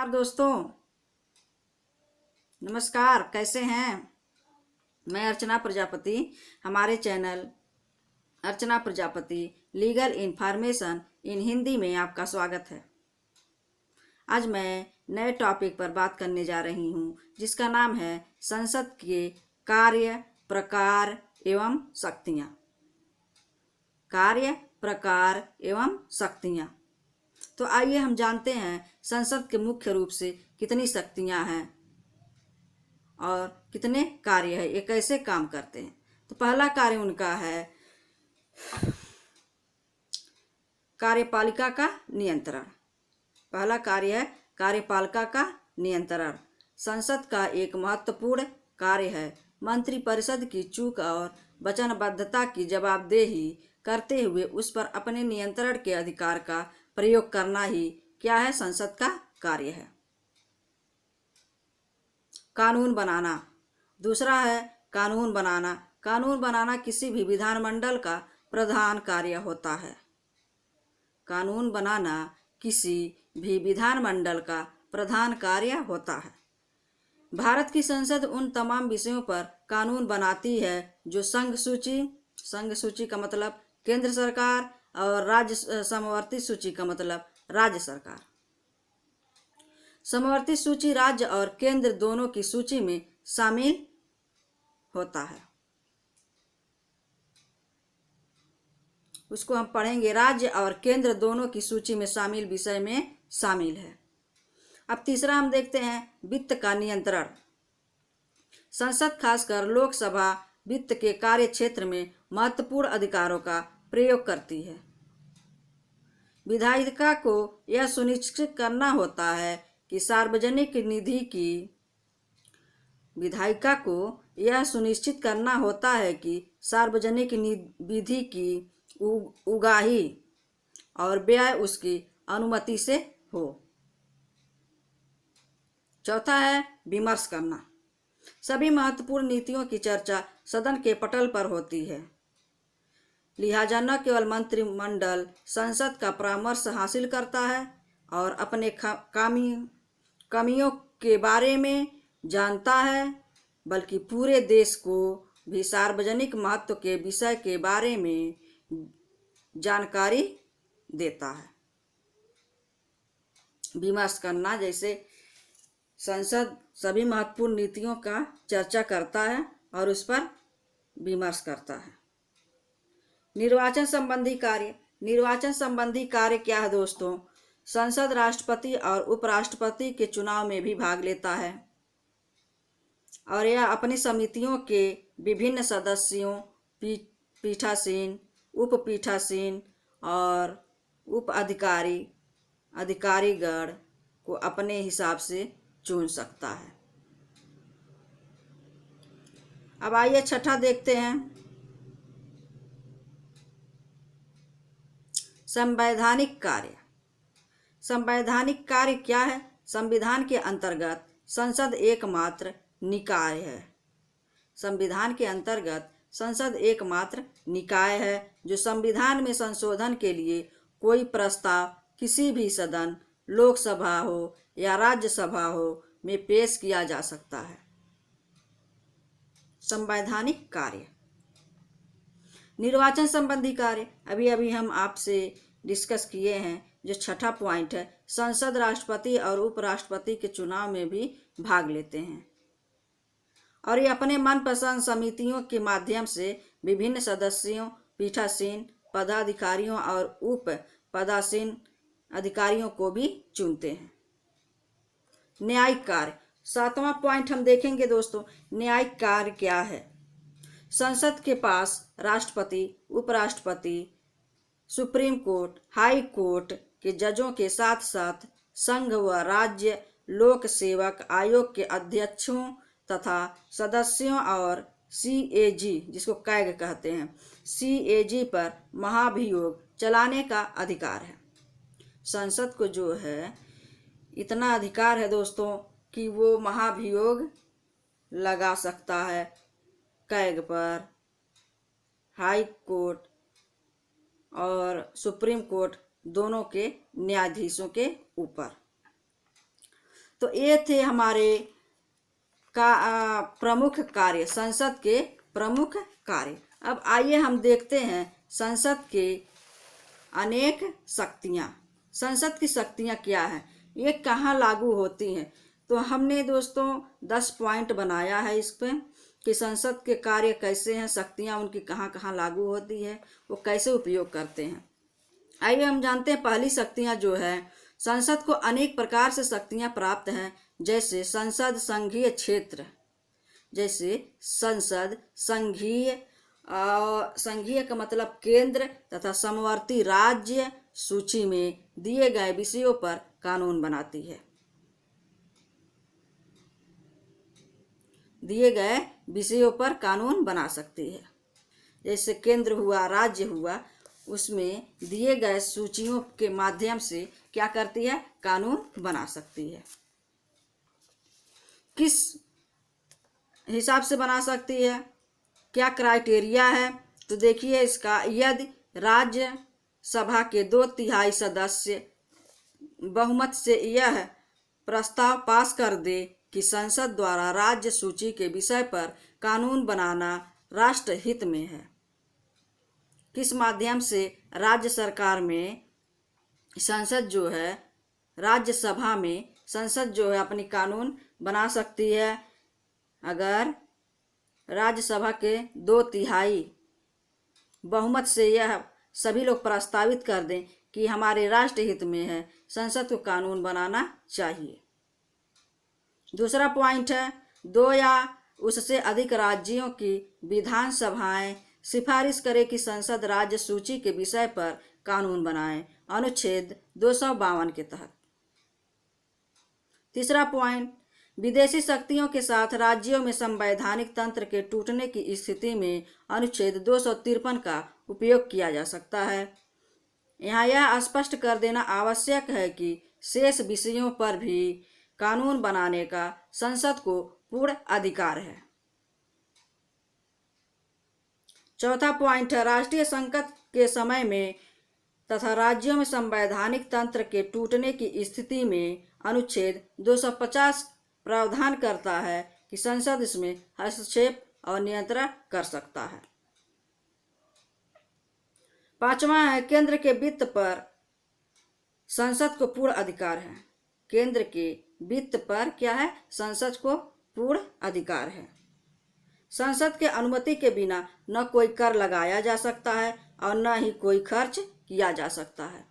दोस्तों, नमस्कार। कैसे हैं? मैं अर्चना प्रजापति। हमारे channel Archana Prajapati legal information in Hindi में आपका स्वागत है। आज मैं नए टॉपिक पर बात करने जा रही हूं, जिसका नाम है संसद के कार्य, प्रकार एवं शक्तियां। कार्य, प्रकार एवं शक्तियां। तो आइए हम जानते हैं संसद के मुख्य रूप से कितनी शक्तियां हैं और कितने कार्य है, ये कैसे काम करते हैं। तो पहला कार्य उनका है कार्यपालिका का नियंत्रण। पहला कार्य है कार्यपालिका का नियंत्रण। संसद का एक महत्वपूर्ण कार्य है मंत्रिपरिषद की चूक और वचनबद्धता की जवाबदेही करते हुए उस पर अपने नियंत्रण के अधिकार का प्रयोग करना ही क्या है, संसद का कार्य है। कानून बनाना दूसरा है कानून बनाना। कानून बनाना किसी भी विधानमंडल का प्रधान कार्य होता है। कानून बनाना किसी भी विधानमंडल का प्रधान कार्य होता है। भारत की संसद उन तमाम विषयों पर कानून बनाती है जो संघ सूची का मतलब केंद्र सरकार और राज्य समवर्ती सूची का मतलब राज्य सरकार। समवर्ती सूची राज्य और केंद्र दोनों की सूची में शामिल होता है। उसको हम पढ़ेंगे, राज्य और केंद्र दोनों की सूची में शामिल विषय में शामिल है। अब तीसरा हम देखते हैं वित्त का नियंत्रण। संसद खासकर लोकसभा वित्त के कार्य क्षेत्र में महत्वपूर्ण अधिकारों का प्रयोग करती है। विधायिका को यह सुनिश्चित करना होता है कि सार्वजनिक निधि की विधायिका को यह सुनिश्चित करना होता है कि सार्वजनिक निधि की उगाही और व्यय उसकी अनुमति से हो। चौथा है विमर्श करना। सभी महत्वपूर्ण नीतियों की चर्चा सदन के पटल पर होती है। लिहाजा न केवल मंत्रिमंडल संसद का परामर्श हासिल करता है और अपने कमियों के बारे में जानता है, बल्कि पूरे देश को भी सार्वजनिक महत्व के विषय के बारे में जानकारी देता है। विमर्श करना, जैसे संसद सभी महत्वपूर्ण नीतियों का चर्चा करता है और उस पर विमर्श करता है। निर्वाचन संबंधी कार्य। निर्वाचन संबंधी कार्य क्या है दोस्तों? संसद राष्ट्रपति और उपराष्ट्रपति के चुनाव में भी भाग लेता है और यह अपनी समितियों के विभिन्न सदस्यों, पीठासीन, उप पीठासीन और उप अधिकारीगण को अपने हिसाब से चुन सकता है। अब आइए छठा देखते हैं, संवैधानिक कार्य। संवैधानिक कार्य क्या है? संविधान के अंतर्गत संसद एकमात्र निकाय है। संविधान के अंतर्गत संसद एकमात्र निकाय है जो संविधान में संशोधन के लिए कोई प्रस्ताव किसी भी सदन, लोकसभा हो या राज्यसभा हो, में पेश किया जा सकता है। संवैधानिक कार्य। निर्वाचन संबंधी कार्य अभी हम आपसे डिस्कस किए हैं। जो छठा पॉइंट है, संसद राष्ट्रपति और उपराष्ट्रपति के चुनाव में भी भाग लेते हैं और ये अपने मनपसंद समितियों के माध्यम से विभिन्न सदस्यों, पीठासीन पदाधिकारियों और उप पदासीन अधिकारियों को भी चुनते हैं। न्यायिक कार्य। सातवां पॉइंट हम देखेंगे दोस्तों, न्यायिक कार्य क्या है? संसद के पास राष्ट्रपति, उपराष्ट्रपति, सुप्रीम कोर्ट, हाई कोर्ट के जजों के साथ साथ संघ व राज्य लोक सेवक आयोग के अध्यक्षों तथा सदस्यों और CAG, जिसको कैग कहते हैं, CAG पर महाभियोग चलाने का अधिकार है। संसद को जो है इतना अधिकार है दोस्तों कि वो महाभियोग लगा सकता है कैग पर, हाई कोर्ट और सुप्रीम कोर्ट दोनों के न्यायाधीशों के ऊपर। तो ये थे हमारे प्रमुख कार्य, संसद के प्रमुख कार्य। अब आइए हम देखते हैं संसद के अनेक शक्तियाँ। संसद की शक्तियाँ क्या हैं, ये कहाँ लागू होती हैं। तो हमने दोस्तों 10 पॉइंट बनाया है इस पे कि संसद के कार्य कैसे हैं, शक्तियाँ उनकी कहाँ कहाँ लागू होती है, वो कैसे उपयोग करते हैं। आइए हम जानते हैं पहली शक्तियाँ जो है, संसद को अनेक प्रकार से शक्तियाँ प्राप्त हैं। जैसे संसद संघीय क्षेत्र, जैसे संसद संघीय संघीय का मतलब केंद्र तथा समवर्ती राज्य सूची में दिए गए विषयों पर कानून बनाती है। दिए गए विषयों पर कानून बना सकती है। जैसे केंद्र हुआ, राज्य हुआ, उसमें दिए गए सूचियों के माध्यम से क्या करती है, कानून बना सकती है। किस हिसाब से बना सकती है, क्या क्राइटेरिया है, तो देखिए इसका, यदि राज्य सभा के 2/3 सदस्य बहुमत से यह प्रस्ताव पास कर दे कि संसद द्वारा राज्य सूची के विषय पर कानून बनाना राष्ट्र हित में है। किस माध्यम से राज्य सरकार में संसद जो है, राज्य सभा में संसद जो है अपनी कानून बना सकती है। अगर राज्यसभा के 2/3 बहुमत से यह सभी लोग प्रस्तावित कर दें कि हमारे राष्ट्र हित में है, संसद को कानून बनाना चाहिए। दूसरा पॉइंट है, 2 या उससे अधिक राज्यों की विधानसभाएं सिफारिश करें कि संसद राज्य सूची के विषय पर कानून बनाए, अनुच्छेद 252 के तहत। तीसरा पॉइंट, विदेशी शक्तियों के साथ राज्यों में संवैधानिक तंत्र के टूटने की स्थिति में अनुच्छेद 253 का उपयोग किया जा सकता है। यहाँ यह स्पष्ट कर देना आवश्यक है कि शेष विषयों पर भी कानून बनाने का संसद को पूर्ण अधिकार है। चौथा पॉइंट है, राष्ट्रीय संकट के समय में तथा राज्यों में संवैधानिक तंत्र के टूटने की स्थिति में अनुच्छेद 250 प्रावधान करता है कि संसद इसमें हस्तक्षेप और नियंत्रण कर सकता है। पांचवा है, केंद्र के वित्त पर संसद को पूर्ण अधिकार है। केंद्र के वित्त पर क्या है, संसद को पूर्ण अधिकार है। संसद के अनुमति के बिना न कोई कर लगाया जा सकता है और न ही कोई खर्च किया जा सकता है।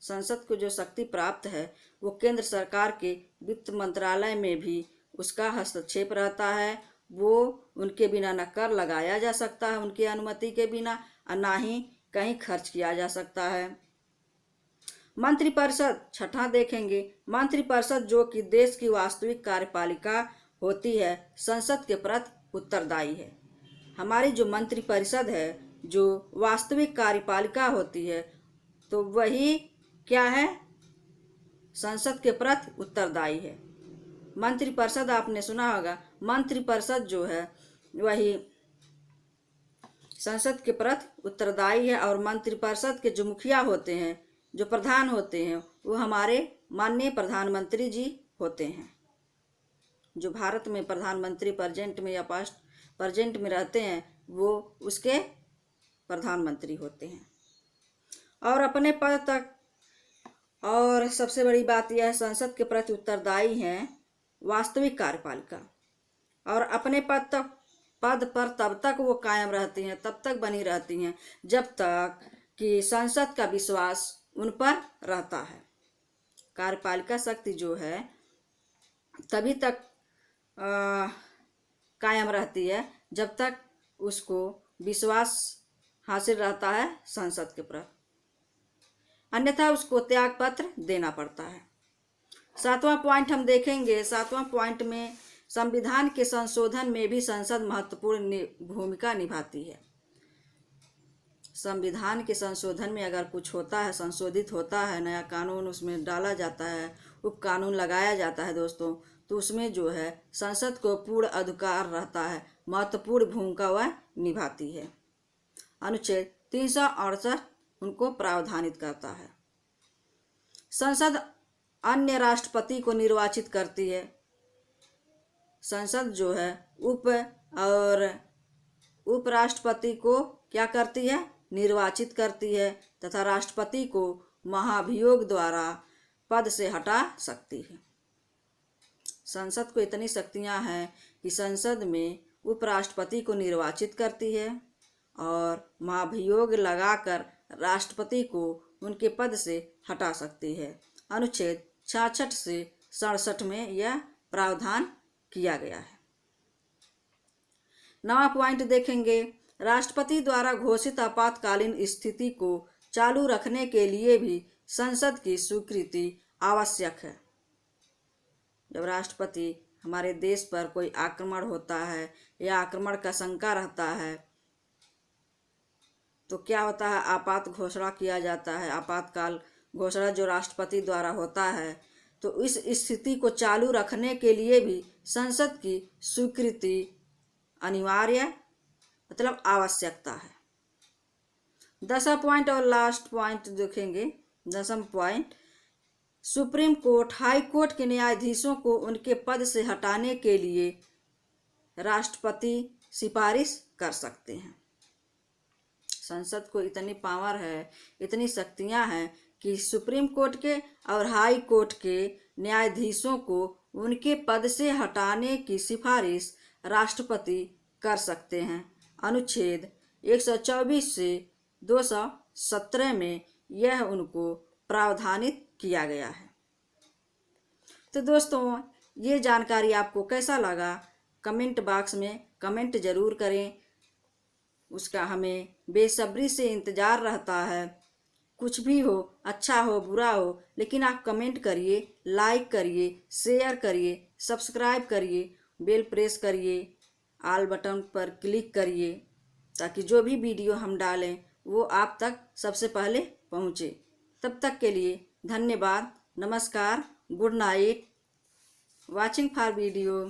संसद को जो शक्ति प्राप्त है वो केंद्र सरकार के वित्त मंत्रालय में भी उसका हस्तक्षेप रहता है। वो उनके बिना न कर लगाया जा सकता है उनकी अनुमति के बिना, और ना ही कहीं खर्च किया जा सकता है। मंत्रिपरिषद, छठा देखेंगे, मंत्रिपरिषद जो कि देश की वास्तविक कार्यपालिका होती है, संसद के प्रति उत्तरदायी है। हमारी जो मंत्रिपरिषद है, जो वास्तविक कार्यपालिका होती है, तो वही क्या है, संसद के प्रति उत्तरदायी है। मंत्रिपरिषद आपने सुना होगा, मंत्रिपरिषद जो है वही संसद के प्रति उत्तरदायी है। और मंत्रिपरिषद के जो मुखिया होते हैं, जो प्रधान होते हैं, वो हमारे माननीय प्रधानमंत्री जी होते हैं। जो भारत में प्रधानमंत्री प्रेजेंट में या पास्ट प्रेजेंट में रहते हैं, वो उसके प्रधानमंत्री होते हैं। और अपने पद तक, और सबसे बड़ी बात यह है, संसद के प्रति उत्तरदायी हैं वास्तविक कार्यपालिका, और अपने पद पर तब तक वो कायम रहती हैं, तब तक बनी रहती हैं जब तक कि संसद का विश्वास उन पर रहता है। कार्यपालिका शक्ति जो है तभी तक कायम रहती है जब तक उसको विश्वास हासिल रहता है संसद के प्रति, अन्यथा उसको त्याग पत्र देना पड़ता है। 7वां पॉइंट हम देखेंगे। 7वां पॉइंट में संविधान के संशोधन में भी संसद महत्वपूर्ण भूमिका निभाती है। संविधान के संशोधन में अगर कुछ होता है, संशोधित होता है, नया कानून उसमें डाला जाता है, उप कानून लगाया जाता है दोस्तों, तो उसमें जो है संसद को पूर्ण अधिकार रहता है, महत्वपूर्ण भूमिका वह निभाती है। अनुच्छेद 368 उनको प्रावधानित करता है। संसद अन्य राष्ट्रपति को निर्वाचित करती है। संसद जो है उपराष्ट्रपति को क्या करती है? निर्वाचित करती है तथा राष्ट्रपति को महाभियोग द्वारा पद से हटा सकती है। संसद को इतनी शक्तियां हैं कि संसद में उपराष्ट्रपति को निर्वाचित करती है और महाभियोग लगाकर राष्ट्रपति को उनके पद से हटा सकती है। अनुच्छेद 66 से 67 में यह प्रावधान किया गया है। 9वां पॉइंट देखेंगे, राष्ट्रपति द्वारा घोषित आपातकालीन स्थिति को चालू रखने के लिए भी संसद की स्वीकृति आवश्यक है। जब राष्ट्रपति हमारे देश पर कोई आक्रमण होता है या आक्रमण का शंका रहता है तो क्या होता है? आपात घोषणा किया जाता है। आपातकाल घोषणा जो राष्ट्रपति द्वारा होता है, तो इस स्थिति को चालू रखने के लिए भी संसद की स्वीकृति अनिवार्य मतलब आवश्यकता है। 10वां पॉइंट और लास्ट पॉइंट देखेंगे। 10वां point, Supreme Court, High Court के न्यायाधीशों को उनके पद से हटाने के लिए राष्ट्रपति सिफारिश कर सकते हैं। संसद को इतनी पावर है, इतनी शक्तियां हैं कि सुप्रीम कोर्ट के और हाई कोर्ट के न्यायाधीशों को उनके पद से हटाने की सिफारिश राष्ट्रपति कर सकते हैं। अनुच्छेद 124 से 217 में यह उनको प्रावधानित किया गया है। तो दोस्तों, ये जानकारी आपको कैसा लगा? कमेंट बॉक्स में कमेंट ज़रूर करें। उसका हमें बेसब्री से इंतज़ार रहता है। कुछ भी हो, अच्छा हो बुरा हो, लेकिन आप कमेंट करिए, लाइक करिए, शेयर करिए, सब्सक्राइब करिए, बेल प्रेस करिए, ऑल बटन पर क्लिक करिए ताकि जो भी वीडियो हम डालें वो आप तक सबसे पहले पहुँचे। तब तक के लिए धन्यवाद, नमस्कार, good night, watching for video.